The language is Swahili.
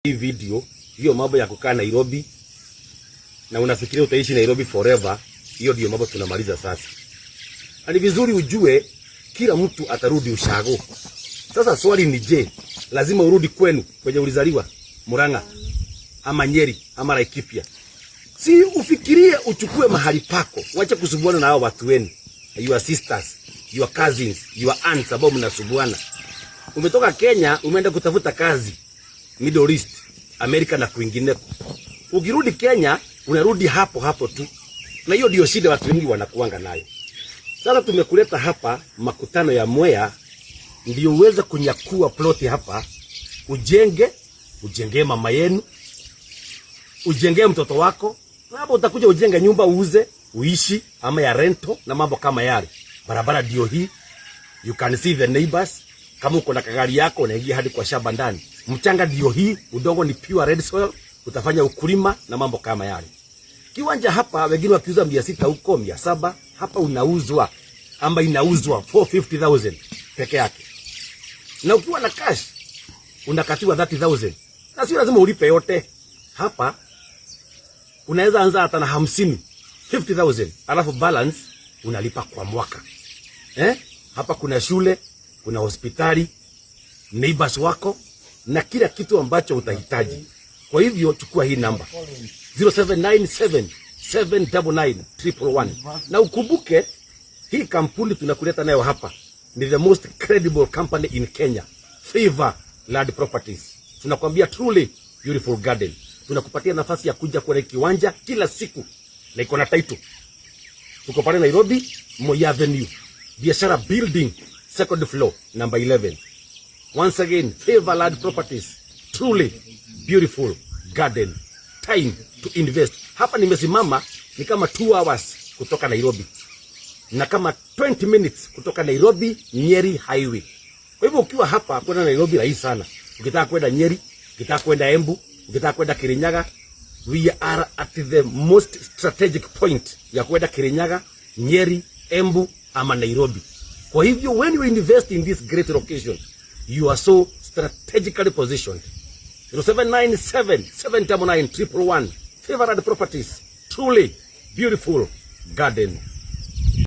Hii video, hiyo mambo ya kukaa Nairobi na unafikiria utaishi Nairobi forever, hiyo ndio mambo tunamaliza sasa. Ni vizuri ujue kila mtu atarudi ushago. Sasa swali ni je, lazima urudi kwenu kwenye ulizaliwa, Murang'a ama Nyeri ama Laikipia? Si ufikirie uchukue mahali pako, wacha kusubuana na hao watu wenu, your sisters, your cousins, your aunts ambao mnasubuana. Umetoka Kenya, umeenda kutafuta kazi Middle East, Amerika na kwingineko. Ukirudi Kenya, unarudi hapo hapo tu. Na hiyo ndio shida watu wengi wanakuanga nayo. Sasa tumekuleta hapa makutano ya Mwea ndio uweze kunyakua ploti hapa, ujenge mama yenu, ujenge mtoto wako. Na hapo utakuja ujenge nyumba uuze, uishi ama ya rento na mambo kama yale. Barabara ndio hii. You can see the neighbors. Kama uko na kagari yako unaingia hadi kwa shamba ndani. Mchanga ndio hii, udongo ni pure red soil, utafanya ukulima na mambo kama yale. Kiwanja hapa wengine wakiuza 600 huko 700, hapa unauzwa amba inauzwa 450,000 peke yake. Na ukiwa na cash unakatiwa 30,000. Na sio lazima ulipe yote. Hapa unaweza anza hata na 50,000, alafu balance unalipa kwa mwaka. Hapa kuna shule, kuna hospitali, neighbors wako na kila kitu ambacho utahitaji. Kwa hivyo chukua hii namba 0797799111 na ukumbuke hii kampuni tunakuleta nayo hapa ni the most credible company in Kenya, Favor Land Properties. Tunakwambia truly beautiful garden. Tunakupatia nafasi ya kuja kwa kiwanja kila siku na iko na title. Tuko pale Nairobi, Moi Avenue, Biashara Building, second floor, number 11. Once again, Favor Land Properties, truly beautiful garden. Time to invest. Hapa nimesimama ni kama 2 hours kutoka Nairobi na kama 20 minutes kutoka Nairobi Nyeri highway. Kwa hivyo ukiwa hapa kwenda Nairobi rahisi sana. Ukitaka kwenda Nyeri, ukitaka kwenda Embu, ukitaka kwenda Kirinyaga, we are at the most strategic point ya kwenda Kirinyaga, Nyeri, Embu ama Nairobi. Kwa hivyo when you invest in this great location, you are so strategically positioned. 0797799111 Favor Land Properties, truly beautiful garden.